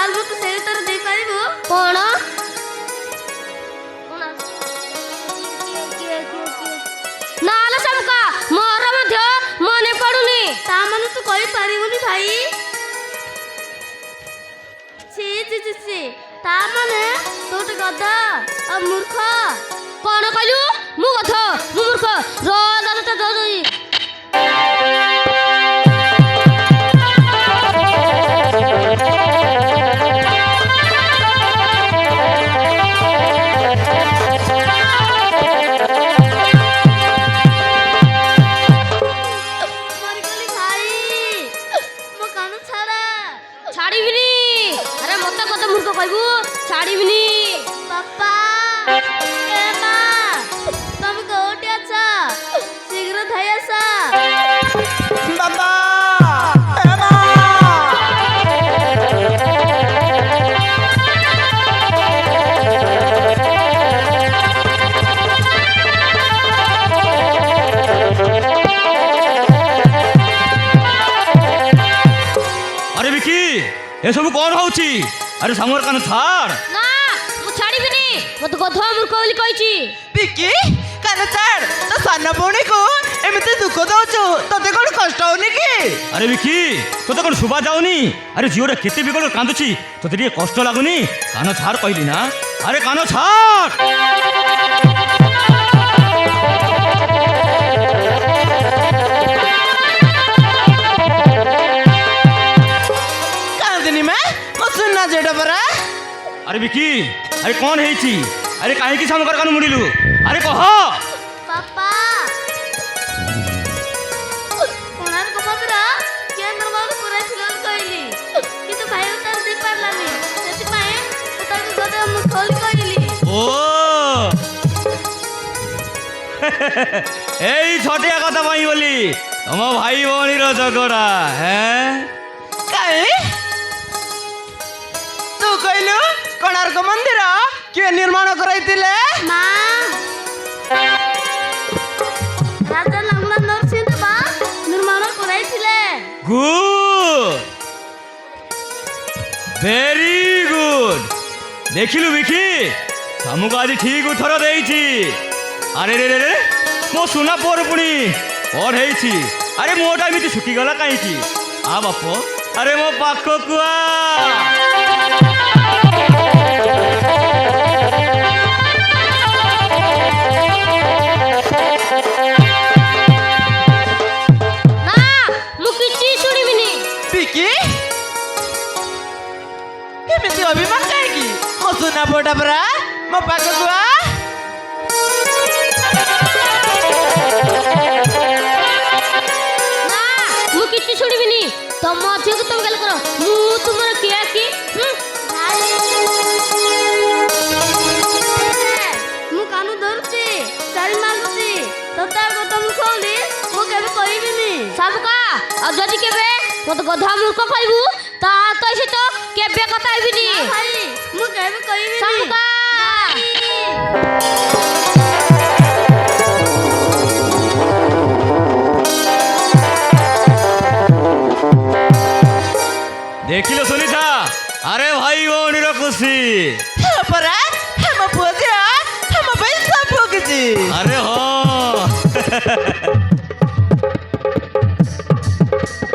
ତାହେଲେ ମୋତେ ସେଇ ଉତ୍ତର ଦେଇପାରିବୁ? କଣ? ନାଲୋ ଶାମୁକା, ମୋର ମଧ୍ୟ ମନେ ପଡୁନି। ତା ମାନେ ତୁ କହିପାରିବୁନି ଭାଇ? ଛି ତା ମାନେ ତୁ ଗୋଟେ ଗଧ ଆଉ ମୂର୍ଖ। କଣ କହିଲୁ? ମୁଁ ଗଧ, ମୁଁ ମୂର୍ଖ। ମରିଗଲି ଭାଇ, ମୋ କାନ ଛାଡ। ଛାଡ଼ିବିନି। ଆରେ ମତେ କତ ମୂର୍ଖ କହିବୁ? ଛାଡ଼ିବିନି। ବାପା, ଏ ମା, ତମେ କୋଉଠି ଅଛ? ଶୀଘ୍ର ଧାଇ ଆସ। ବାବା ଏ ମା। আরে বিকি এসব কোন হচ্ছে? আরে সামর কান ছাড়। না, ମୁଁ ଛାଡ଼ିବିନି। ମତେ ଗଧ ମୂର୍ଖ ବୋଲି କହିଛି। ବିକି କାନ ଛାଡ଼। ତ ସାନ ଭଉଣୀକୁ ଏମିତି ଦୁଃଖ ଦଉଛୁ, ତତେ କଣ କଷ୍ଟ ହଉନି କି? আরে বিকি তোতে কোন শোভা যাওনি? আরে ঝিওটা কেতে বিকল কাঁদুছি, তোতে টিকে কষ্ট লাগুনি? কান ছাড় কইলি না? আরে কান ছাড়। କାନ୍ଦିନି ମା, ମୋ ସୁନା ଝିଅଟା ପରା। আরে বিকি আরে কোন হেইছি? আরে কাহিকি সামকার কান মুড়িলু? আরে কহ। ବାପା, କୋଣାର୍କ ମନ୍ଦିର କିଏ ନିର୍ମାଣ କରାଇଥିଲା ବୋଲି କହିଲି, କିନ୍ତୁ ଭାଇ ଉତ୍ତର ଦେଇପାରିଲାନି। ସେଥିପାଇଁ ମୁଁ ତାକୁ ଗଧ ମୂର୍ଖ ବୋଲି କହିଲି। ও এই ছটিয়া কথা পাই বলি তম ভাই ভৌণীর ঝগড়া। হ্যাঁ କାଇଁ ତୁ କହିଲୁ କୋଣାର୍କ ମନ୍ଦିର କିଏ ନିର୍ମାଣ କରାଇଥିଲେ? ମା, ରାଜା ଲଙ୍ଗୁଳା ନରସିଂହ ଦେବ ନିର୍ମାଣ କରାଇଥିଲେ। Good, very good. দেখিলু বিকি সামুক আজ ঠিক উত্তর দেইছি। আরে রে রে রে মো সুনা পর পুনি পর হেইছি। আরে মোটা এমিতি শুকিগলা কাইকি? আ বাপ, আরে মো পাখকু আ। ନା, ମୁଁ କିଛି ଶୁଣିବିନି। ବିକି ଏମିତି ଅଭିମାନ କାହିଁକି? ମୋ ସୁନା ପୁଅଟା ପରା, ମୋ ପାଖକୁ ଆ। ନା, ମୁଁ କିଛି ଶୁଣିବିନି। ତମ ଝିଅକୁ ତମେ ଗାଲି କର, ମୁଁ ତୁମର କିଏ କି? ମୁଁ କାନ ଧରୁଛି, ଚାରି ମାଗୁଛି, ତତେ ଆଉ ଗଧ ମୂର୍ଖ ବୋଲି ମୁଁ କେବେ କହିବିନି। ଶାମୁକା, ଆଉ ଯଦି କେବେ ମତେ ଗଧ ମୂର୍ଖ କହିବୁ ତା ତ ସହିତ କେବେ କଥା ହେବିନି। ନା ଭାଇ, ମୁଁ କେବେ କହିବିନି। ଶାମୁକା, দেখিলো শুনিছা? আরে ভাই ভৌণীর খুশি। ପରା ମୋ ପୁଅ ଝିଅ ଆମ ପାଇଁ ସବୁ କିଛି। আরে হ